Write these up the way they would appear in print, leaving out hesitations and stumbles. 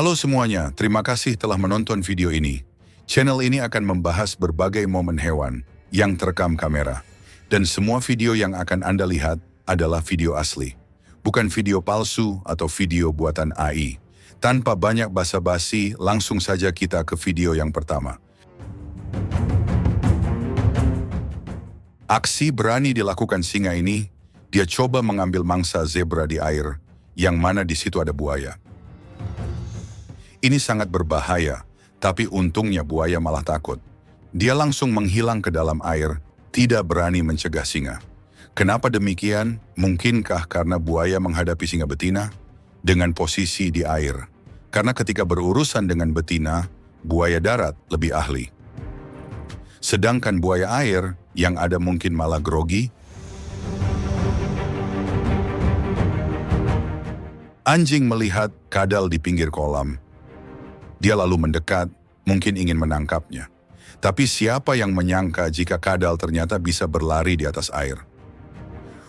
Halo semuanya, terima kasih telah menonton video ini. Channel ini akan membahas berbagai momen hewan yang terekam kamera. Dan semua video yang akan Anda lihat adalah video asli. Bukan video palsu atau video buatan AI. Tanpa banyak basa-basi, langsung saja kita ke video yang pertama. Aksi berani dilakukan singa ini, dia coba mengambil mangsa zebra di air, yang mana di situ ada buaya. Ini sangat berbahaya, tapi untungnya buaya malah takut. Dia langsung menghilang ke dalam air, tidak berani mencegah singa. Kenapa demikian? Mungkinkah karena buaya menghadapi singa betina dengan posisi di air? Karena ketika berurusan dengan betina, buaya darat lebih ahli. Sedangkan buaya air yang ada mungkin malah grogi. Anjing melihat kadal di pinggir kolam. Dia lalu mendekat, mungkin ingin menangkapnya. Tapi siapa yang menyangka jika kadal ternyata bisa berlari di atas air?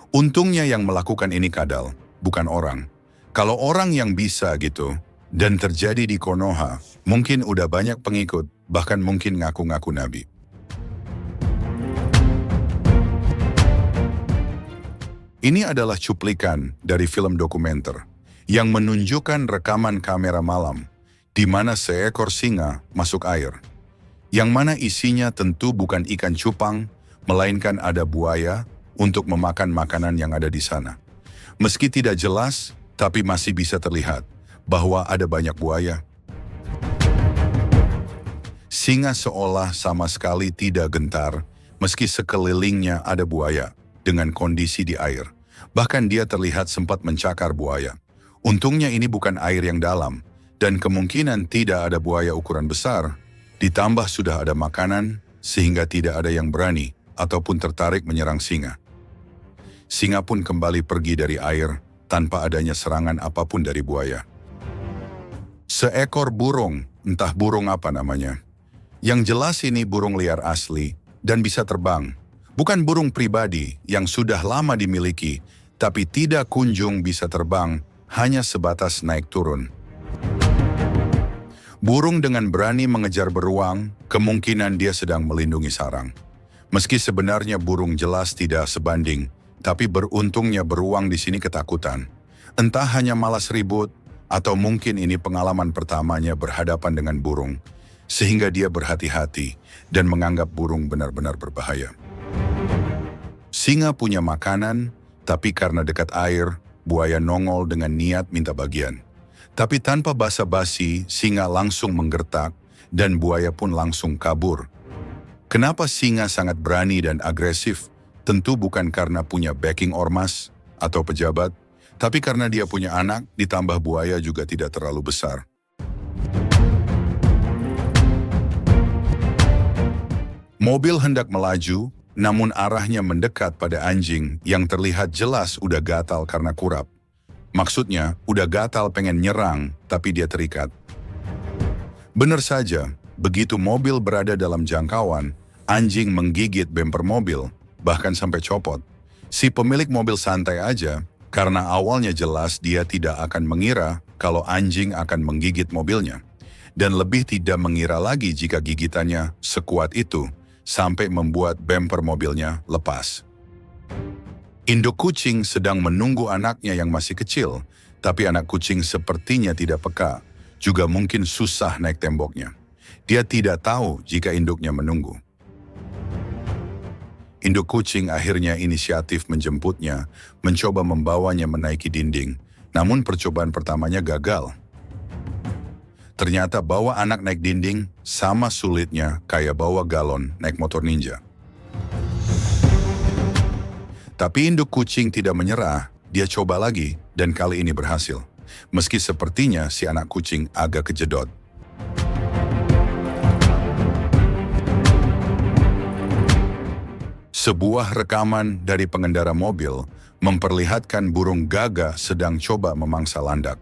Untungnya yang melakukan ini kadal, bukan orang. Kalau orang yang bisa gitu, dan terjadi di Konoha, mungkin udah banyak pengikut, bahkan mungkin ngaku-ngaku nabi. Ini adalah cuplikan dari film dokumenter yang menunjukkan rekaman kamera malam di mana seekor singa masuk air, yang mana isinya tentu bukan ikan cupang, melainkan ada buaya untuk memakan makanan yang ada di sana. Meski tidak jelas, tapi masih bisa terlihat bahwa ada banyak buaya. Singa seolah sama sekali tidak gentar, meski sekelilingnya ada buaya dengan kondisi di air. Bahkan dia terlihat sempat mencakar buaya. Untungnya ini bukan air yang dalam, dan kemungkinan tidak ada buaya ukuran besar, ditambah sudah ada makanan, sehingga tidak ada yang berani ataupun tertarik menyerang singa. Singa pun kembali pergi dari air tanpa adanya serangan apapun dari buaya. Seekor burung, entah burung apa namanya. Yang jelas ini burung liar asli dan bisa terbang. Bukan burung pribadi yang sudah lama dimiliki, tapi tidak kunjung bisa terbang, hanya sebatas naik turun. Burung dengan berani mengejar beruang, kemungkinan dia sedang melindungi sarang. Meski sebenarnya burung jelas tidak sebanding, tapi beruntungnya beruang di sini ketakutan. Entah hanya malas ribut, atau mungkin ini pengalaman pertamanya berhadapan dengan burung, sehingga dia berhati-hati dan menganggap burung benar-benar berbahaya. Singa punya makanan, tapi karena dekat air, buaya nongol dengan niat minta bagian. Tapi tanpa basa-basi, singa langsung menggertak dan buaya pun langsung kabur. Kenapa singa sangat berani dan agresif? Tentu bukan karena punya backing ormas atau pejabat, tapi karena dia punya anak, ditambah buaya juga tidak terlalu besar. Mobil hendak melaju, namun arahnya mendekat pada anjing yang terlihat jelas udah gatal karena kurap. Maksudnya, udah gatal pengen nyerang, tapi dia terikat. Benar saja, begitu mobil berada dalam jangkauan, anjing menggigit bemper mobil, bahkan sampai copot. Si pemilik mobil santai aja, karena awalnya jelas dia tidak akan mengira kalau anjing akan menggigit mobilnya. Dan lebih tidak mengira lagi jika gigitannya sekuat itu, sampai membuat bemper mobilnya lepas. Induk kucing sedang menunggu anaknya yang masih kecil, tapi anak kucing sepertinya tidak peka, juga mungkin susah naik temboknya. Dia tidak tahu jika induknya menunggu. Induk kucing akhirnya inisiatif menjemputnya, mencoba membawanya menaiki dinding, namun percobaan pertamanya gagal. Ternyata bawa anak naik dinding sama sulitnya kayak bawa galon naik motor ninja. Tapi induk kucing tidak menyerah, dia coba lagi dan kali ini berhasil. Meski sepertinya si anak kucing agak kejedot. Sebuah rekaman dari pengendara mobil memperlihatkan burung gagak sedang coba memangsa landak.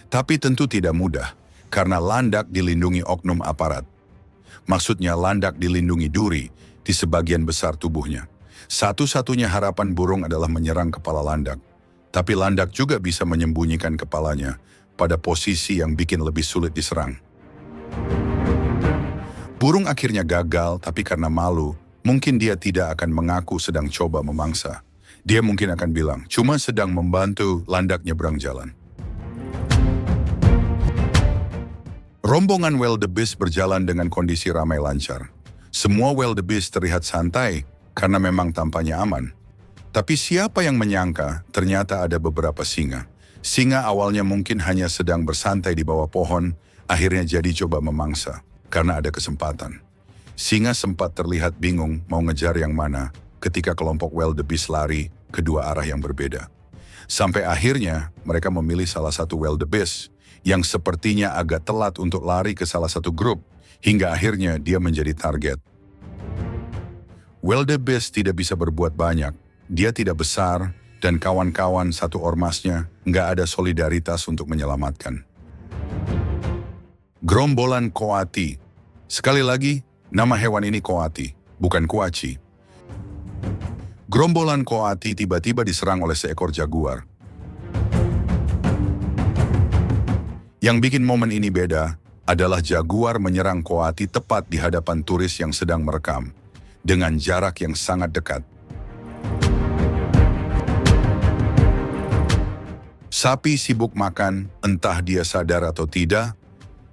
Tapi tentu tidak mudah, karena landak dilindungi oknum aparat. Maksudnya landak dilindungi duri di sebagian besar tubuhnya. Satu-satunya harapan burung adalah menyerang kepala landak. Tapi landak juga bisa menyembunyikan kepalanya, pada posisi yang bikin lebih sulit diserang. Burung akhirnya gagal, tapi karena malu, mungkin dia tidak akan mengaku sedang coba memangsa. Dia mungkin akan bilang, cuma sedang membantu landak nyebrang jalan. Rombongan wildebeest berjalan dengan kondisi ramai lancar. Semua wildebeest terlihat santai karena memang tampaknya aman. Tapi siapa yang menyangka ternyata ada beberapa singa. Singa awalnya mungkin hanya sedang bersantai di bawah pohon, akhirnya jadi coba memangsa karena ada kesempatan. Singa sempat terlihat bingung mau ngejar yang mana ketika kelompok wildebeest lari ke dua arah yang berbeda. Sampai akhirnya mereka memilih salah satu wildebeest yang sepertinya agak telat untuk lari ke salah satu grup, hingga akhirnya dia menjadi target. Wildebeest tidak bisa berbuat banyak, dia tidak besar, dan kawan-kawan satu ormasnya nggak ada solidaritas untuk menyelamatkan. Gerombolan Coati. Sekali lagi, nama hewan ini Coati, bukan kuaci. Gerombolan Coati tiba-tiba diserang oleh seekor jaguar. Yang bikin momen ini beda adalah jaguar menyerang Coati tepat di hadapan turis yang sedang merekam, dengan jarak yang sangat dekat. Sapi sibuk makan, entah dia sadar atau tidak,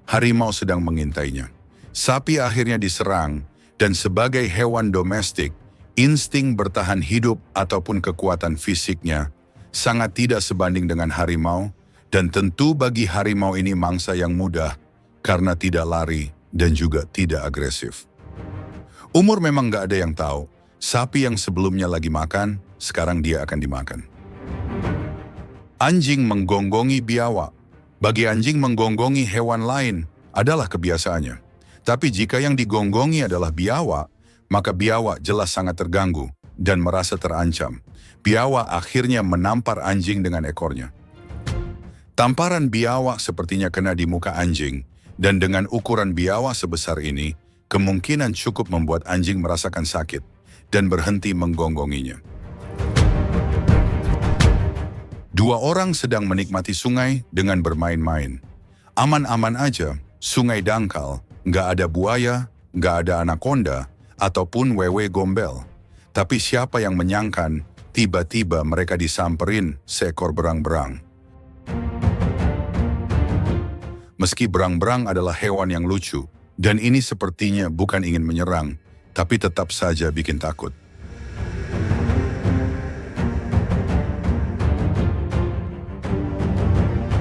harimau sedang mengintainya. Sapi akhirnya diserang, dan sebagai hewan domestik, insting bertahan hidup ataupun kekuatan fisiknya sangat tidak sebanding dengan harimau, dan tentu bagi harimau ini mangsa yang mudah karena tidak lari dan juga tidak agresif. Umur memang gak ada yang tahu, sapi yang sebelumnya lagi makan, sekarang dia akan dimakan. Anjing menggonggongi biawak. Bagi anjing menggonggongi hewan lain adalah kebiasaannya. Tapi jika yang digonggongi adalah biawak, maka biawak jelas sangat terganggu dan merasa terancam. Biawak akhirnya menampar anjing dengan ekornya. Tamparan biawak sepertinya kena di muka anjing, dan dengan ukuran biawak sebesar ini, kemungkinan cukup membuat anjing merasakan sakit dan berhenti menggonggonginya. Dua orang sedang menikmati sungai dengan bermain-main. Aman-aman aja, sungai dangkal, nggak ada buaya, nggak ada anaconda, ataupun wewe gombel. Tapi siapa yang menyangkan, tiba-tiba mereka disamperin seekor berang-berang. Meski berang-berang adalah hewan yang lucu, dan ini sepertinya bukan ingin menyerang, tapi tetap saja bikin takut.